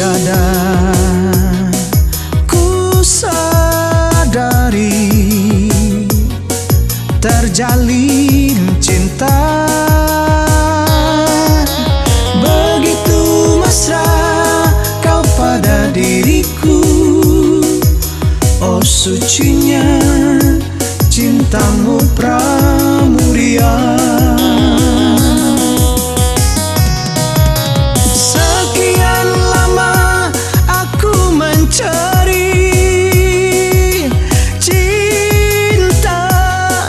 Tiada ku sadari terjalin cinta begitu mesra kau pada diriku. Oh sucinya cintamu pramuria. Sekian lama aku mencari cinta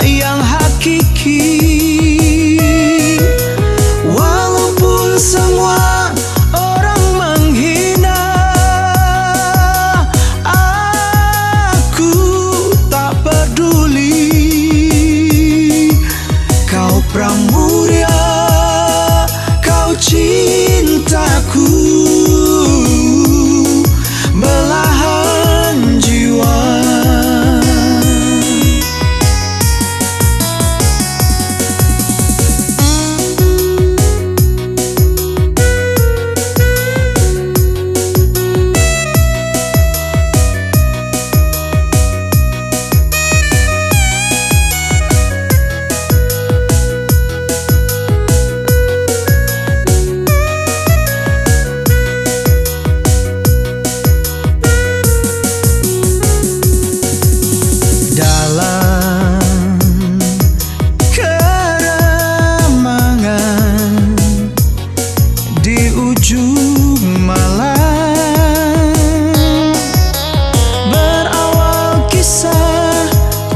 yang hakiki, walaupun semua orang menghina, aku tak peduli. Kau pramuria, kau cintaku, belahan jiwa.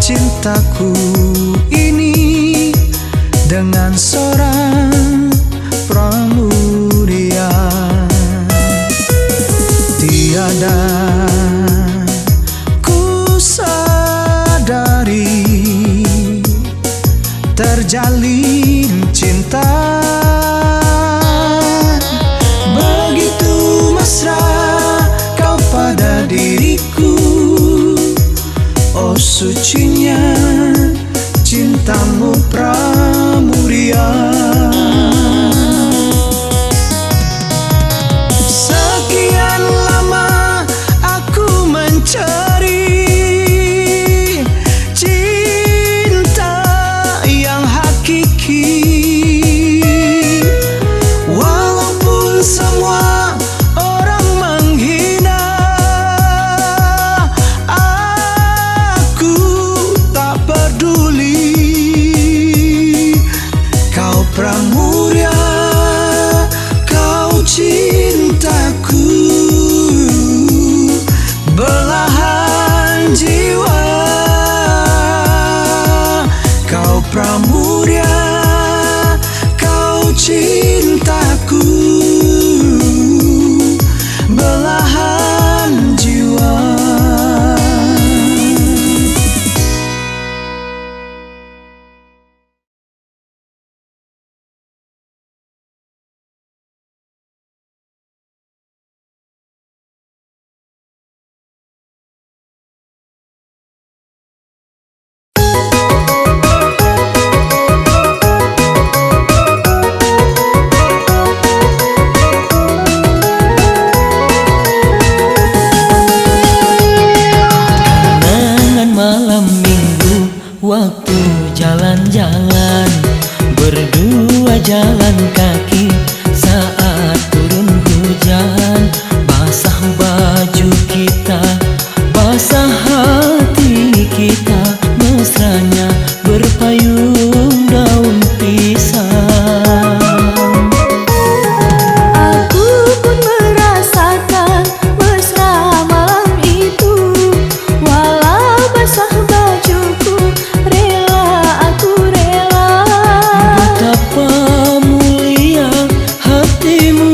Cintaku ini dengan seorang pramuria. Tiada ku sadari terjalin cinta begitu mesra kau pada diriku. Oh sucinya cintamu pramuria. Sekian lama aku mencari cinta yang hakiki, walaupun semua orang menghina, pramuria, kau cintaku, belahan jiwa. Kau pramuria, kau cintaku, belahan jiwa. Waktu jalan-jalan berdua jalan kaki saat turun hujan, basah baju kita, basah hati kita, mesranya berpayung daun pisang. Aku pun merasakan mesra malam itu, walau basah bajuku, aku rela. Betapa mulia hatimu,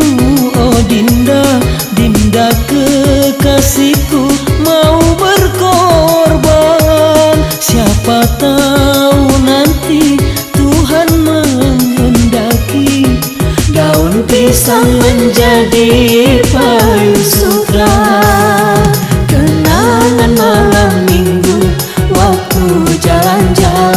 oh Dinda, Dinda kekasihku, mau berkorban. Siapa tahu nanti Tuhan menghendaki daun pisang menjadi payung sutra. Kenangan malam minggu waktu jalan-jalan.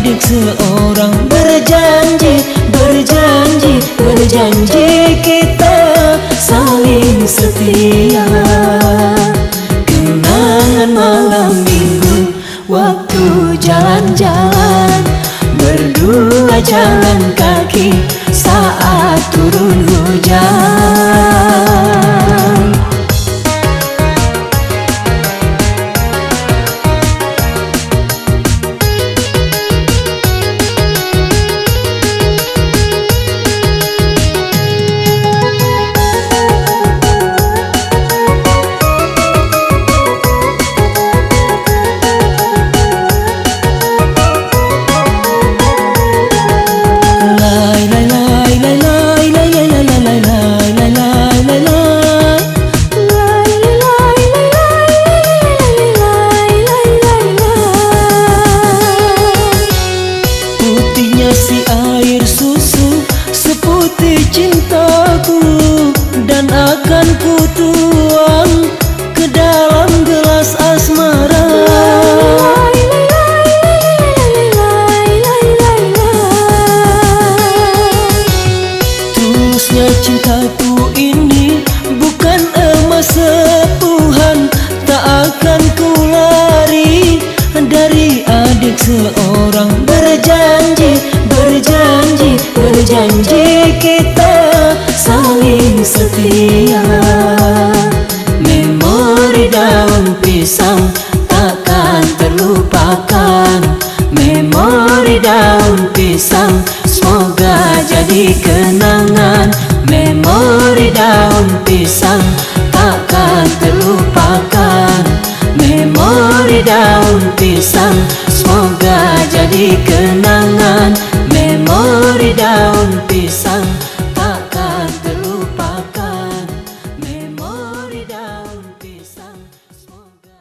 adik seorang berjanji, berjanji, berjanji kita saling setia. Kenangan malam minggu waktu jalan-jalan, berdua jalan kaki saat turun hujan. Si air susu seputih cintaku, dan akan ku tuang ke dalam gelas asmara. Tulusnya cintaku ini bukan emas sepuhan, tak akan ku lari dari adik seorang. Berjanji, berjanji, berjanji kita saling setia. Memori daun pisang takkan terlupakan, memori daun pisang semoga jadi kenangan. Memori daun pisang takkan terlupakan, memori daun pisang semoga jadi kenangan. Memori daun pisang takkan terlupakan, memori daun pisang semoga.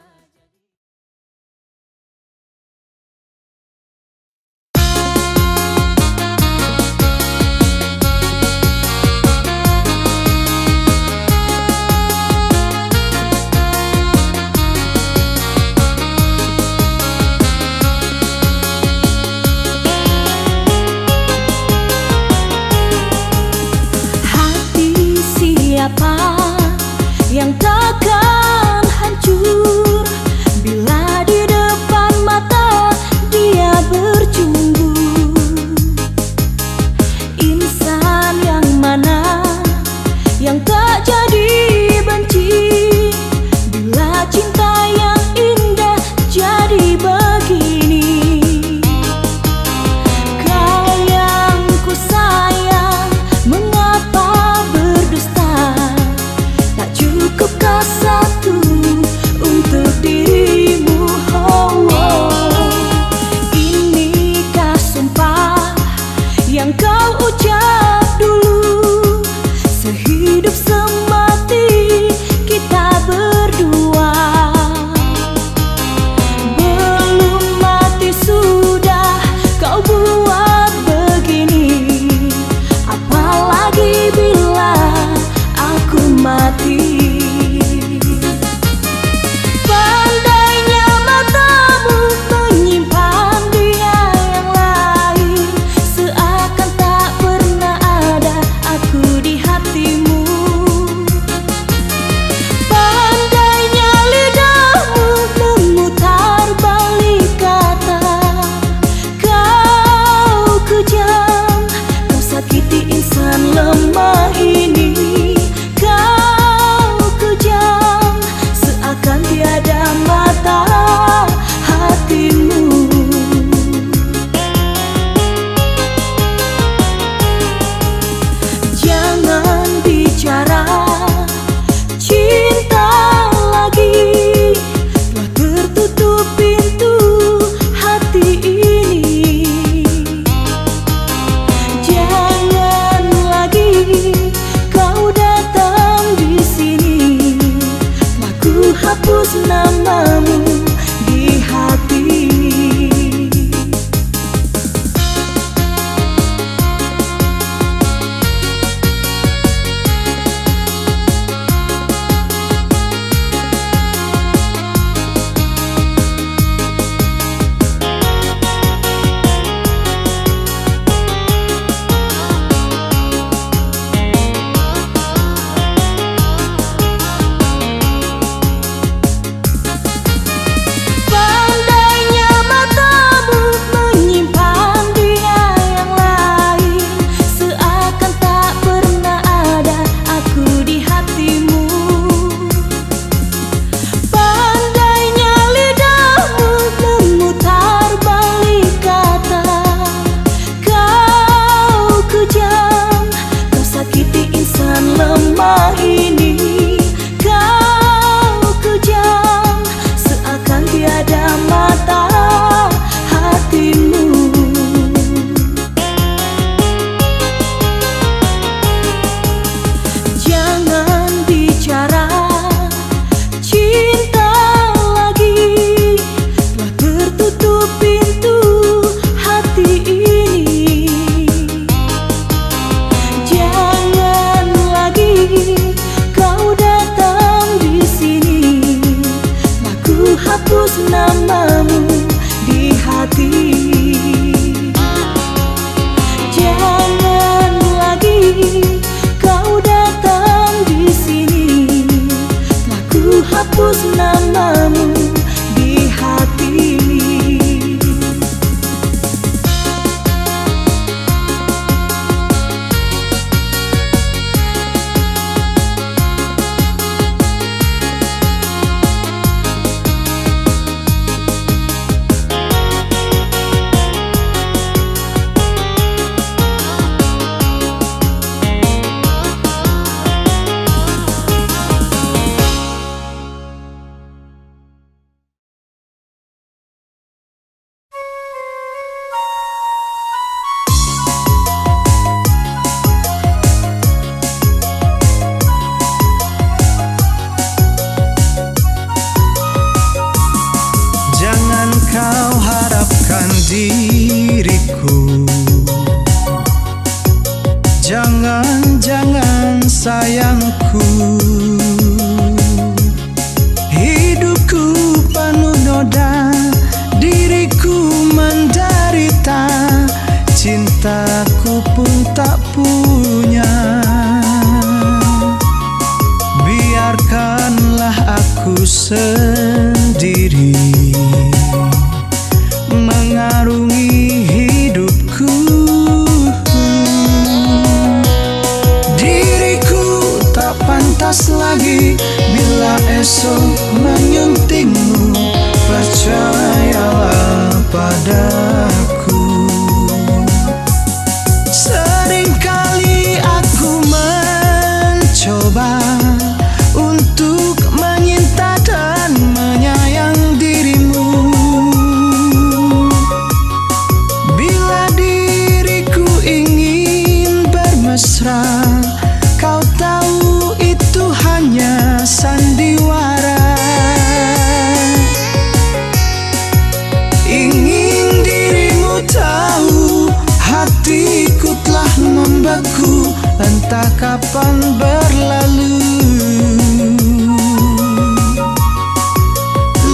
kapan berlalu.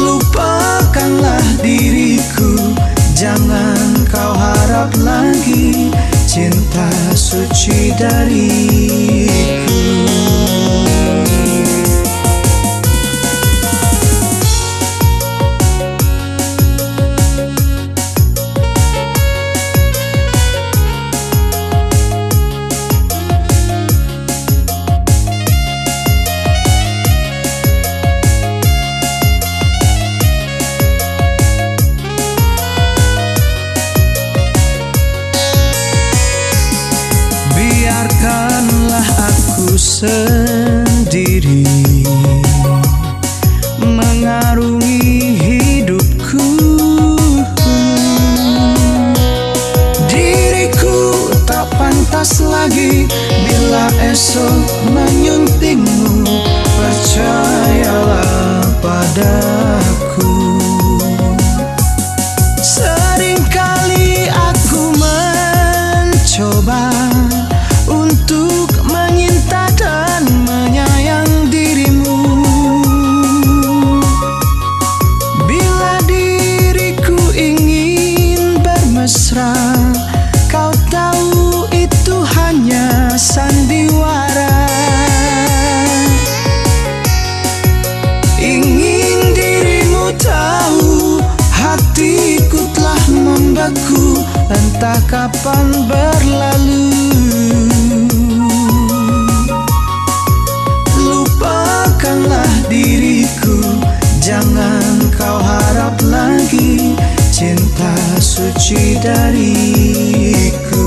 Lupakanlah diriku, jangan kau harap lagi cinta suci dariku. Biarkanlah aku sendiri mengarungi hidupku. Diriku tak pantas lagi bila esok menyuntingmu. Percayalah padaku. Seringkali aku mencoba untuk menyinta dan menyayang dirimu. Bila diriku ingin bermesra, kau tahu itu hanya sandiwara. Ingin dirimu tahu, hatiku telah membeku, entah kapan berlalu. Lupakanlah diriku, jangan kau harap lagi cinta suci dariku.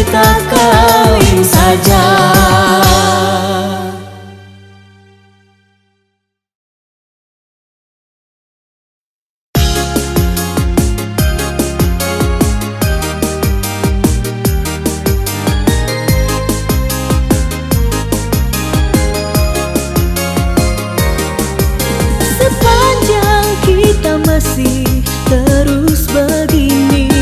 kita kawin saja. Sepanjang kita masih terus begini,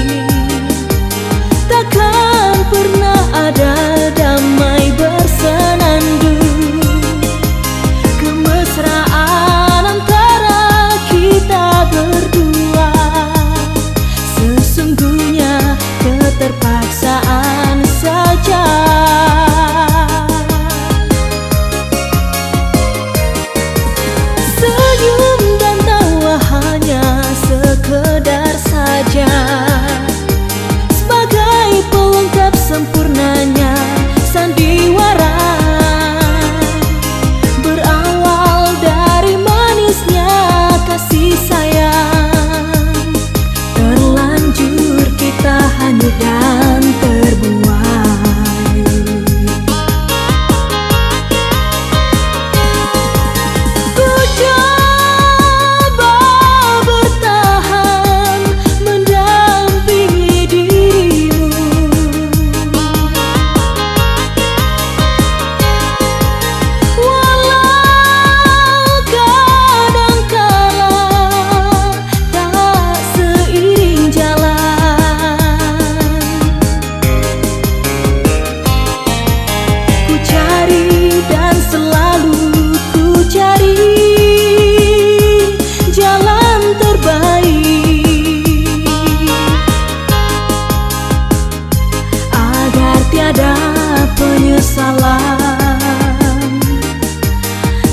takkan pernah ada damai bersenandung. Kemesraan antara kita berdua sesungguhnya keterpaksaan saja. Senyum dan tawa hanya sekedar saja, sebagai pelengkap sempurnanya sandiwara. Berawal dari manisnya kasih sayang, terlanjur kita hanyut dan terbuai. Ku coba bertahan mendampingi dirimu, walau kadangkala tak seiring jalan. Ku cari dan selalu ku cari jalan terbaik, agar tiada penyesalan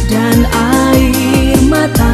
dan air mata.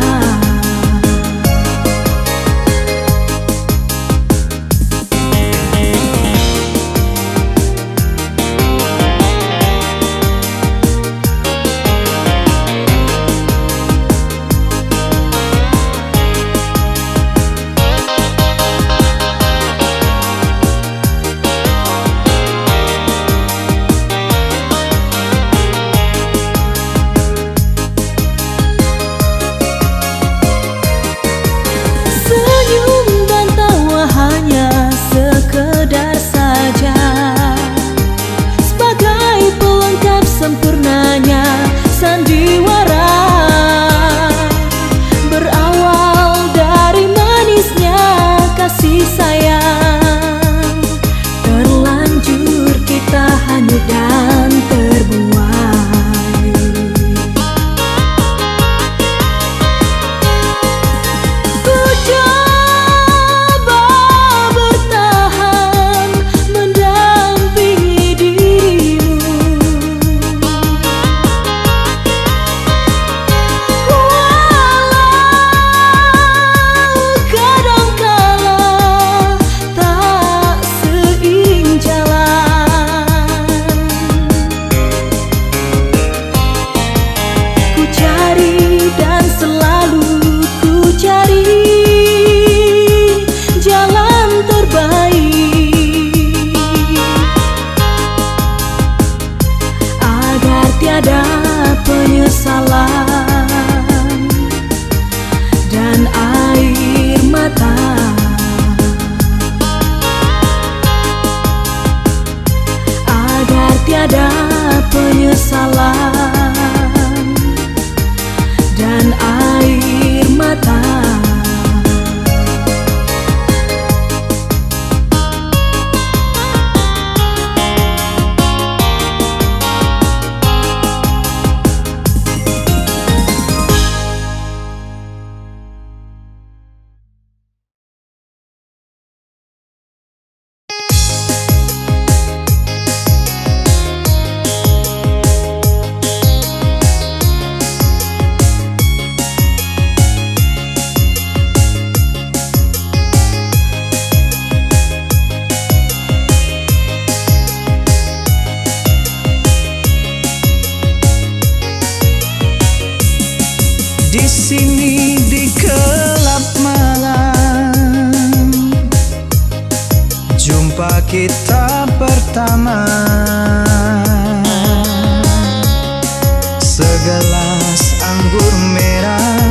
Segelas anggur merah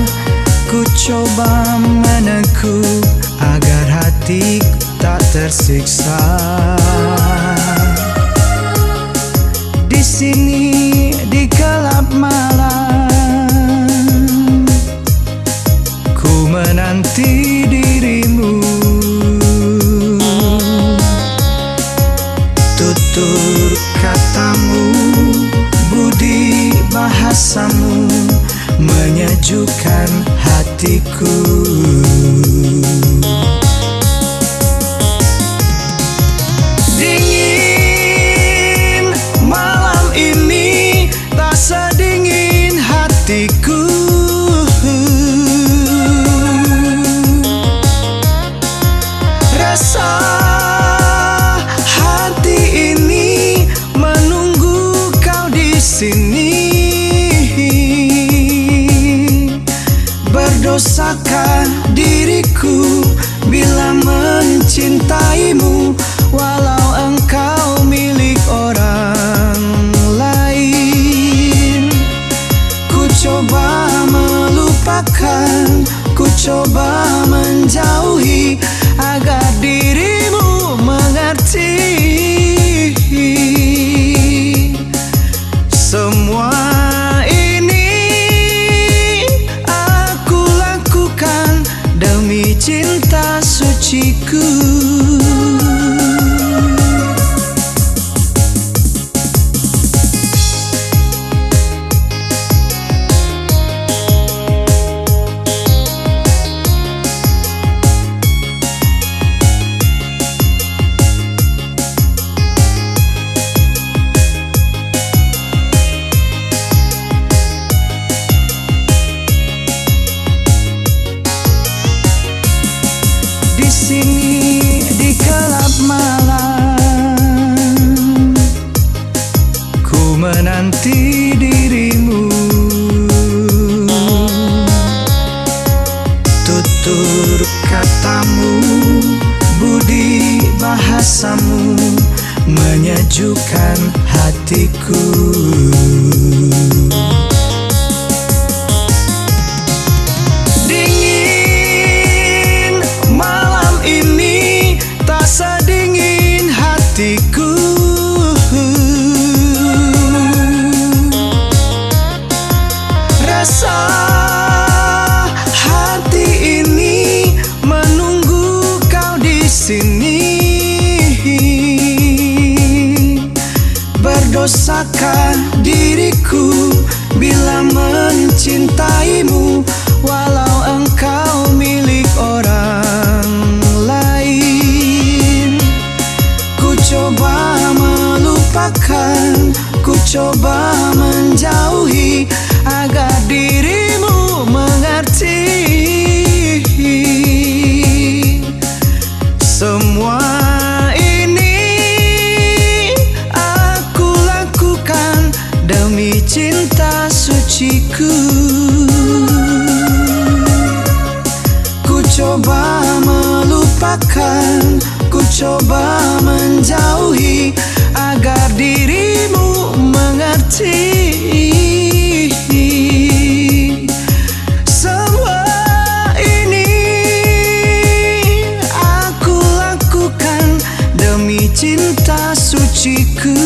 ku coba meneguk agar hati tak tersiksa. Di sini di gelap malam ku menanti dirimu. Tutur katamu, budi bahasamu menyejukkan hatiku. Dingin malam ini tak sedingin hatiku. Rasa hati ini menunggu kau di sini. Berdosakah diriku bila mencintaimu, walau engkau milik orang lain? Ku coba melupakan, ku coba menjauhi agar dirimu mengerti. Semua ini aku lakukan demi cinta suciku. Di sini di gelap malam ku menanti dirimu. Tutur katamu, budi bahasamu menyejukkan hatiku. Dingin malam ini tak sedingin hatiku. Rasa hati ini menunggu kau di sini. Berdosakah diriku bila mencintaimu, walau engkau milik orang lain? Ku coba melupakan, ku coba menjauhi agar dirimu mengerti. Semua ini aku lakukan demi cinta suciku. Ku coba melupakan, ku coba menjauhi agar dirimu mengerti. Semua ini aku lakukan demi cinta suciku.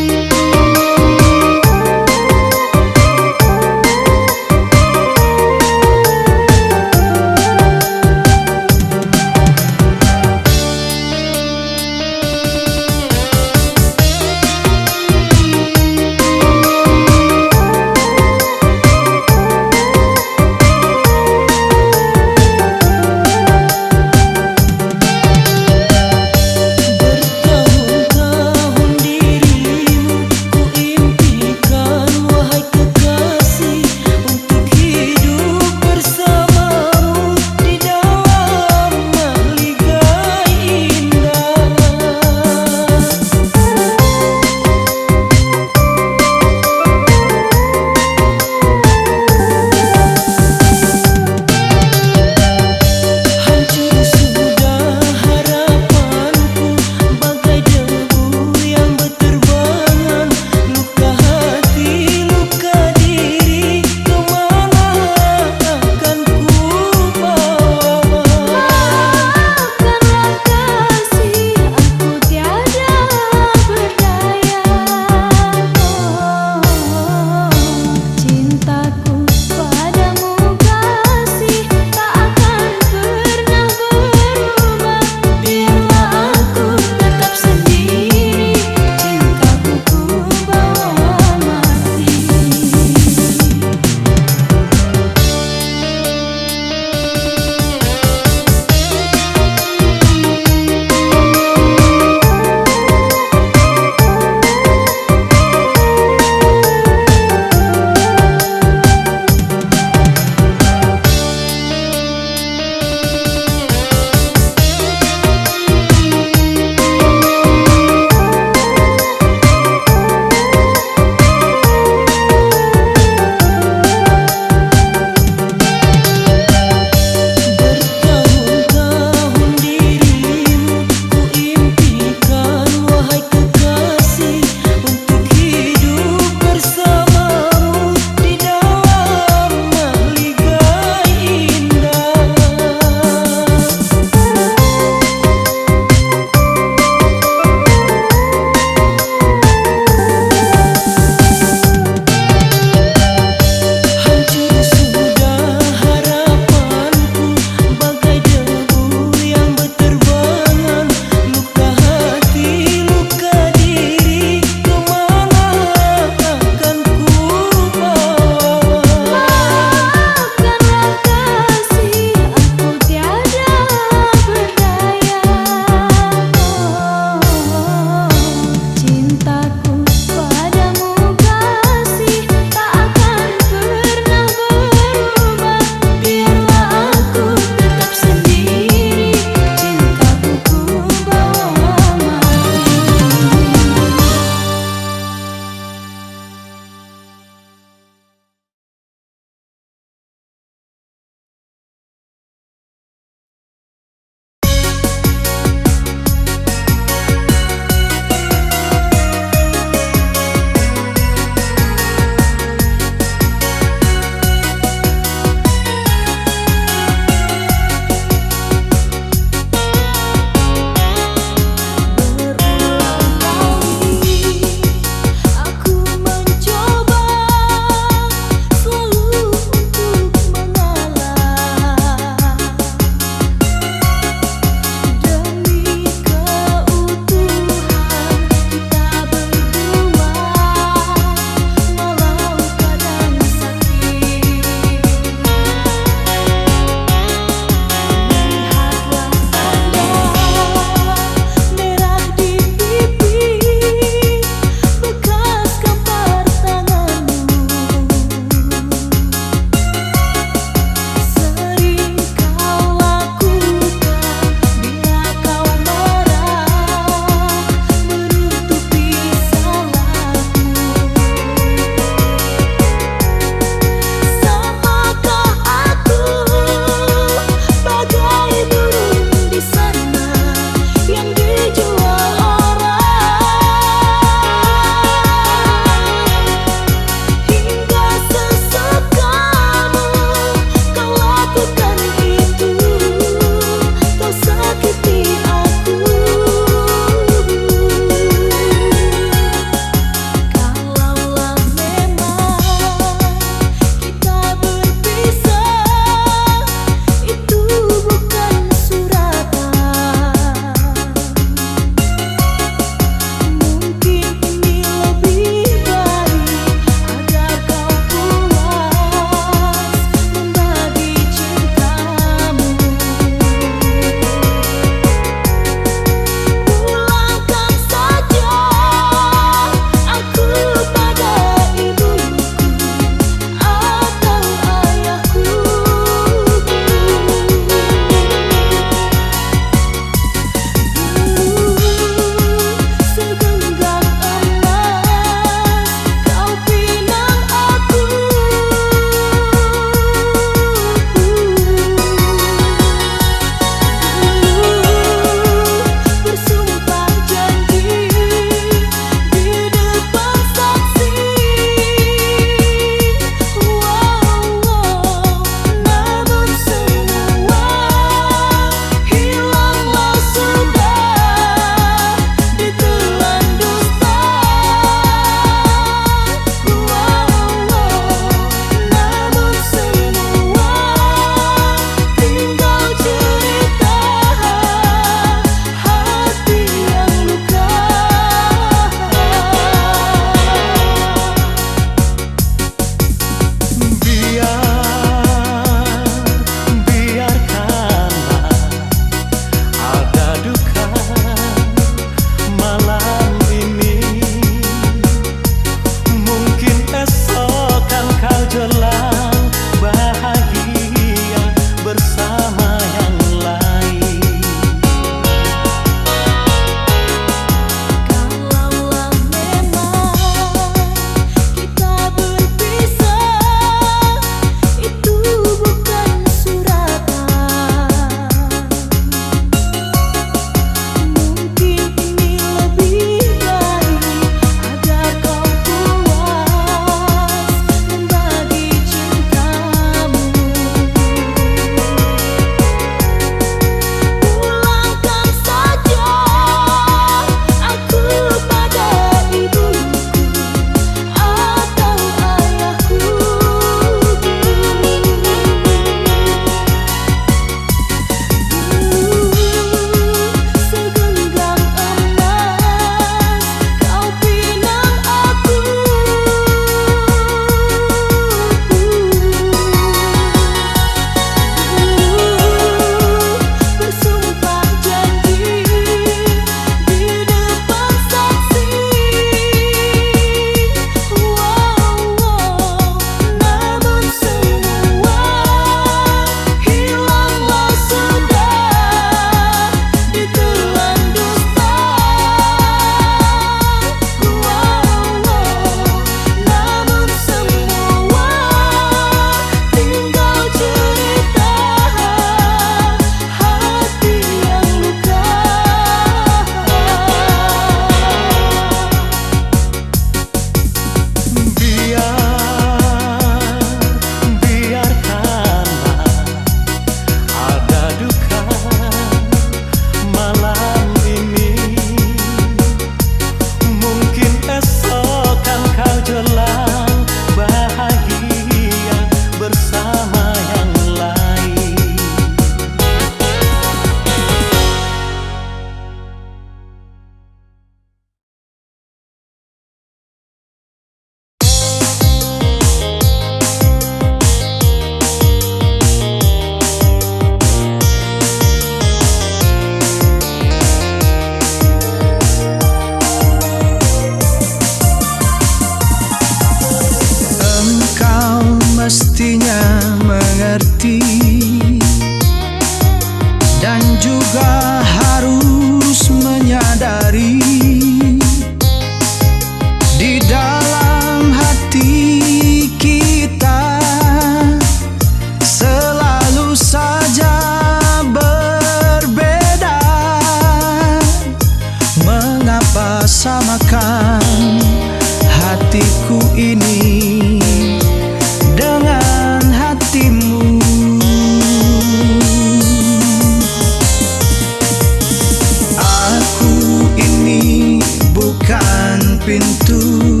pintu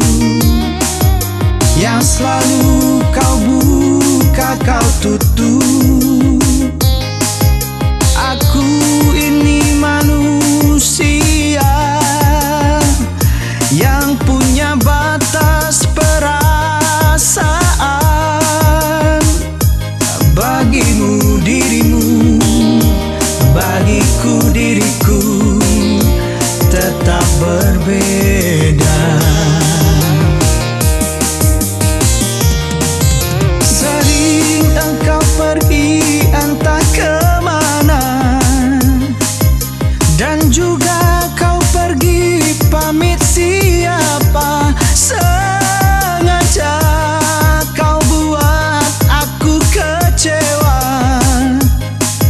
yang selalu kau buka, kau tutup. Aku ini manusia yang punya batas perasaan. Bagimu dirimu, bagiku diriku tetap berbeda. Sering engkau pergi entah kemana, dan juga kau pergi pamit siapa. Sengaja kau buat aku kecewa.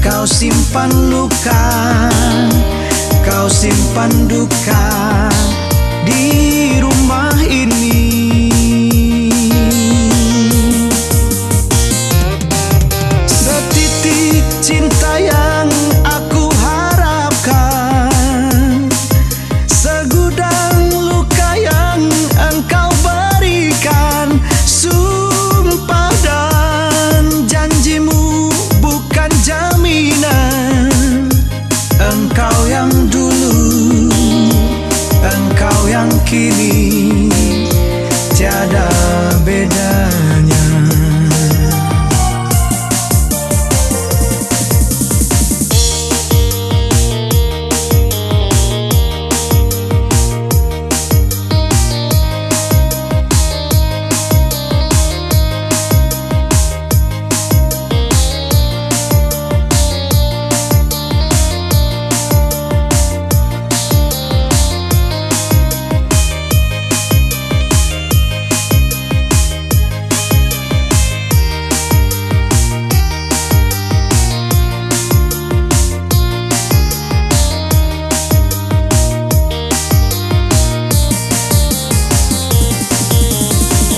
Kau simpan luka, kau simpan duka di rumah ini. Setitik cinta yang aku harapkan, segudang luka yang engkau berikan. Sumpah dan janjimu bukan jaminan. Engkau yang dulu, engkau yang kini, tiada bedanya.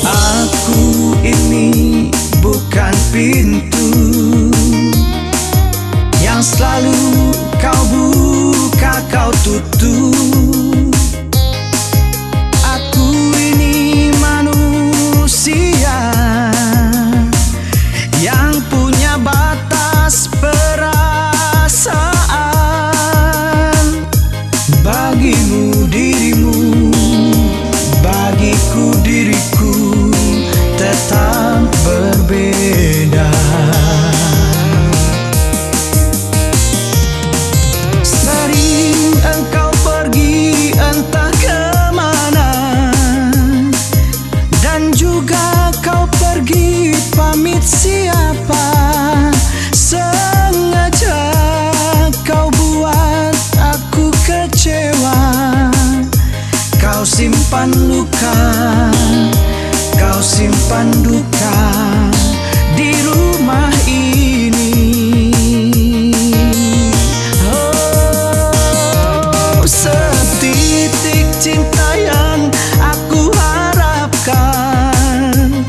Aku ini bukan pintu yang selalu kau buka, kau tutup. Aku ini manusia yang punya batas perasaan. Bagimu dirimu, bagiku diriku tetap berbeda. Sering engkau pergi entah kemana, dan juga kau pergi pamit siapa. Sengaja kau buat aku kecewa. Kau simpan luka, kau simpan duka di rumah ini. Oh, setitik cinta yang aku harapkan,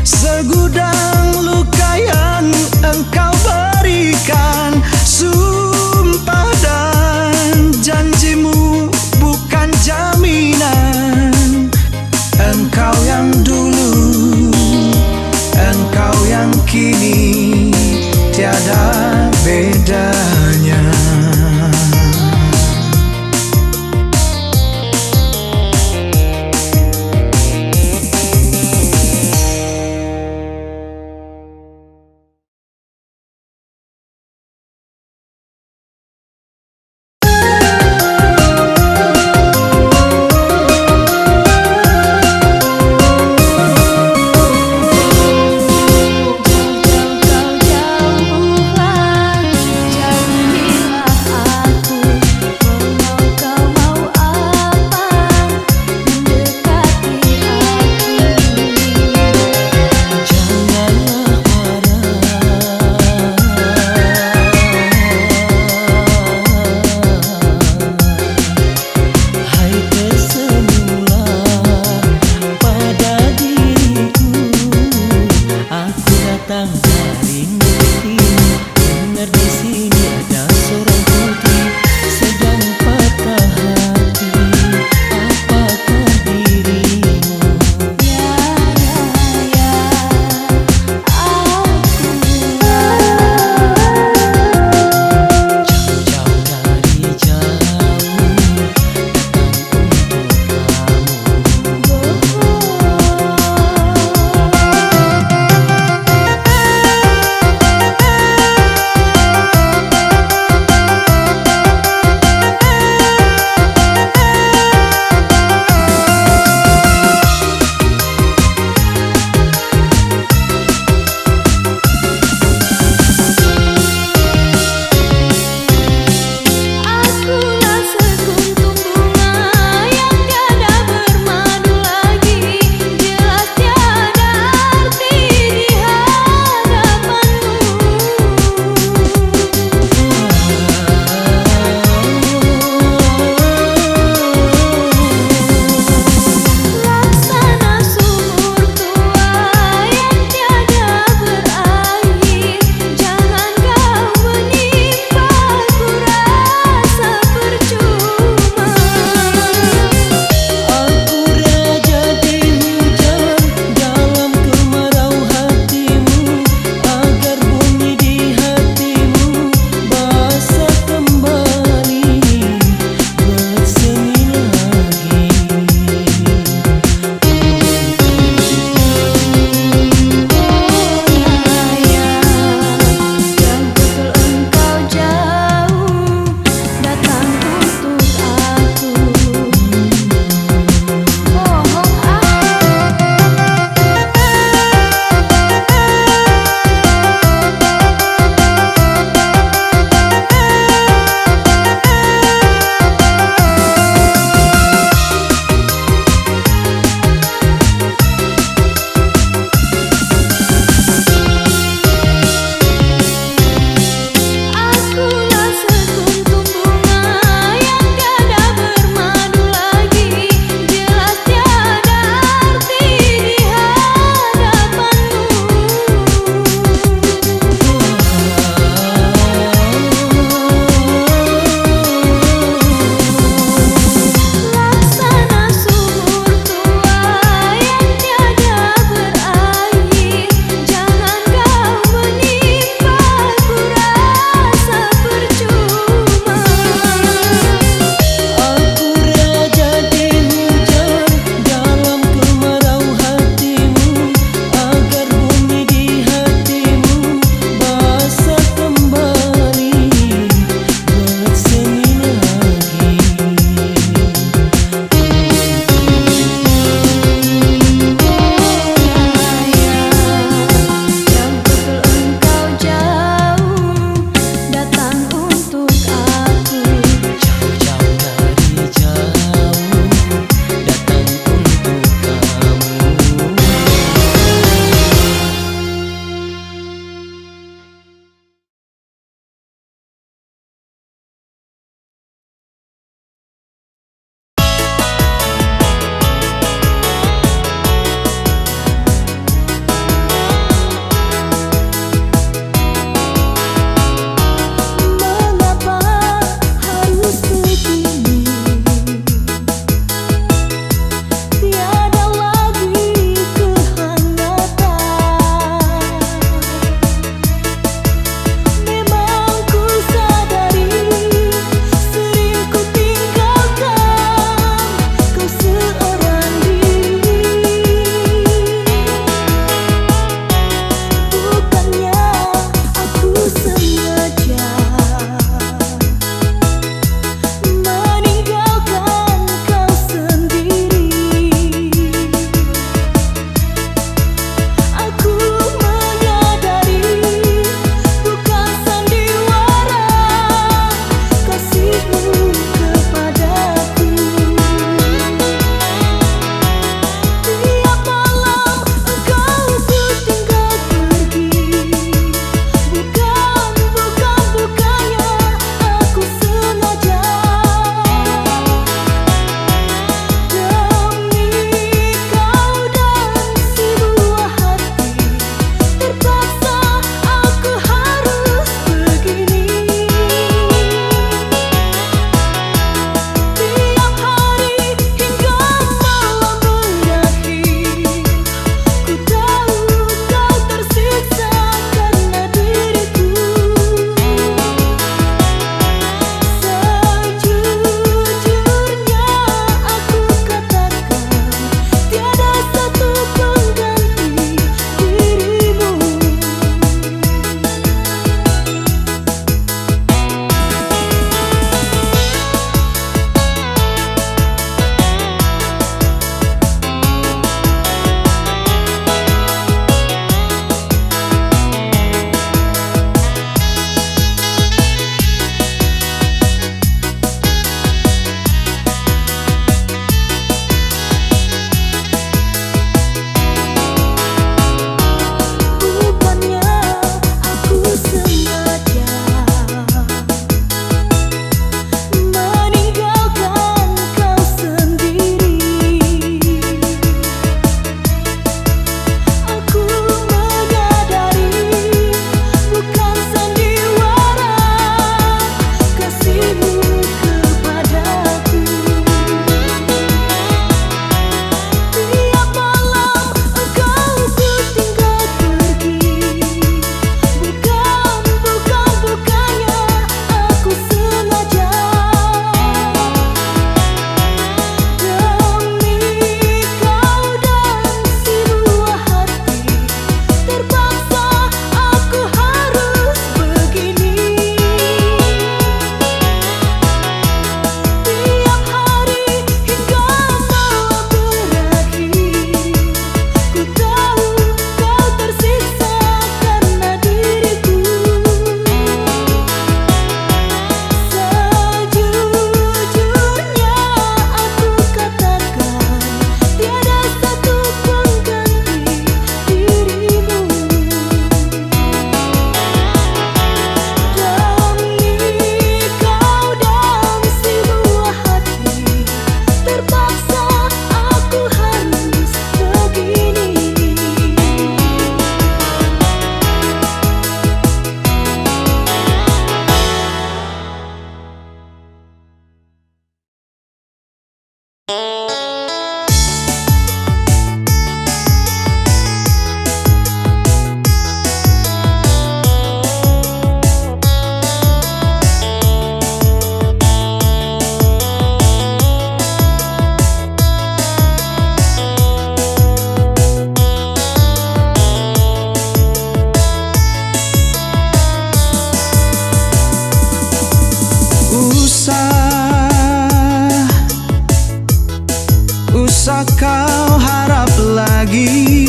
segudang luka yang engkau berikan. Sumpah dan janjimu bukan jaminan. Engkau yang dulu, engkau yang kini, tiada bedanya. Usah kau harap lagi,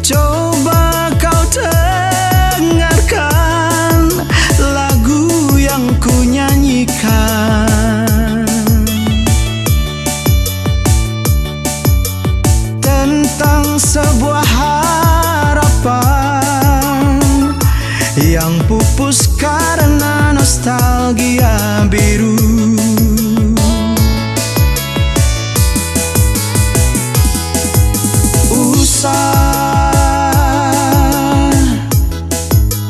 coba kau dengarkan lagu yang ku nyanyikan tentang sebuah harapan yang pupus karena nostalgia biru.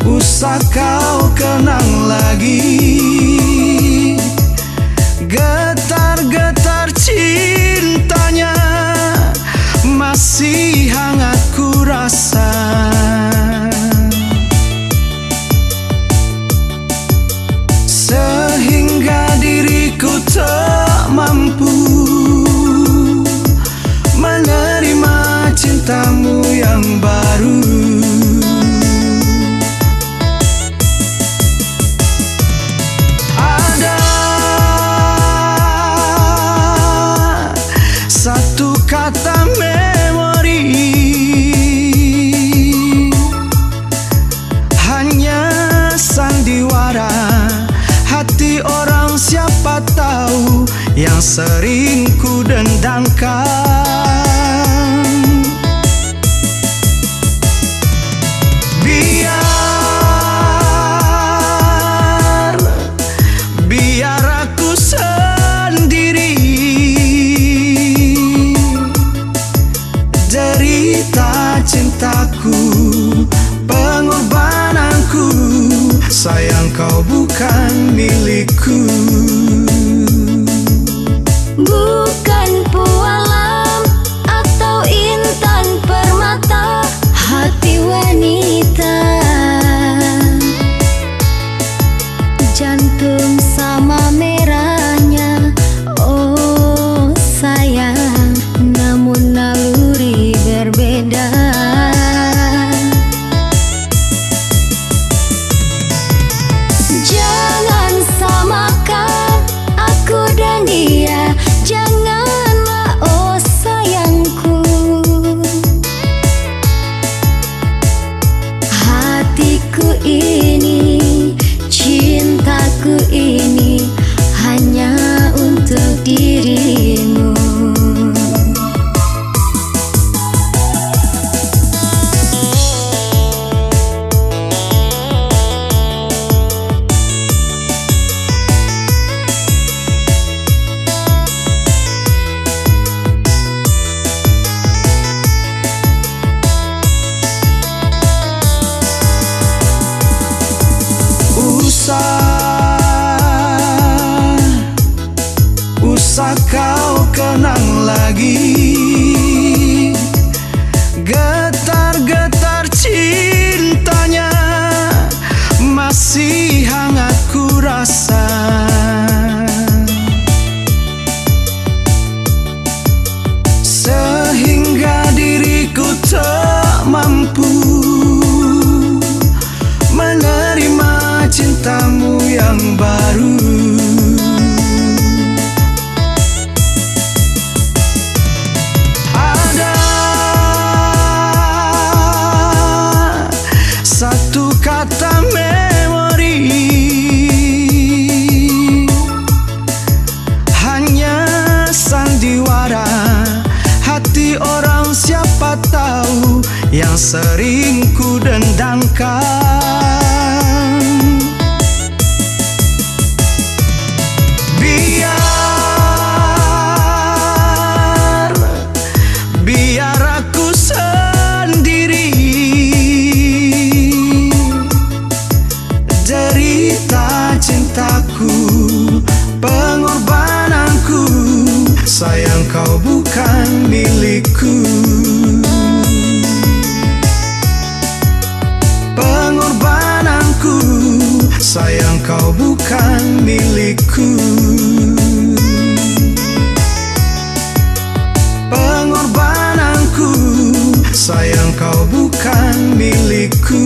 Usah kau kenang lagi getar-getar cintanya, masih hangat ku rasa. Sehingga diriku tak mampu menerima cintamu yang baru. Ada satu kata memori, hanya sandiwara hati orang siapa tahu yang sering ku dendangkan. Biar aku sendiri derita cintaku, pengorbananku, sayang kau bukan milikku. Bukan pualam atau intan permata hati wanita, jantung sama merahnya, oh sayang, namun naluri berbeda. Jangan samakan aku dan dia, janganlah oh sayangku. Hatiku ini, cintaku ini hanya untuk dirimu. Usah kau kenang lagi getar-getar cintanya, masih hangat ku rasa. Sehingga diriku tak mampu menerima cintamu yang baru. Ada satu kata memori, hanya sandiwara hati orang siapa tahu yang sering ku dendangkan. Biar aku sendiri derita cintaku, pengorbananku, sayang kau bukan milikku. Pengorbananku, sayang kau bukan milikku. Pengorbananku, sayang kau bukan milikku.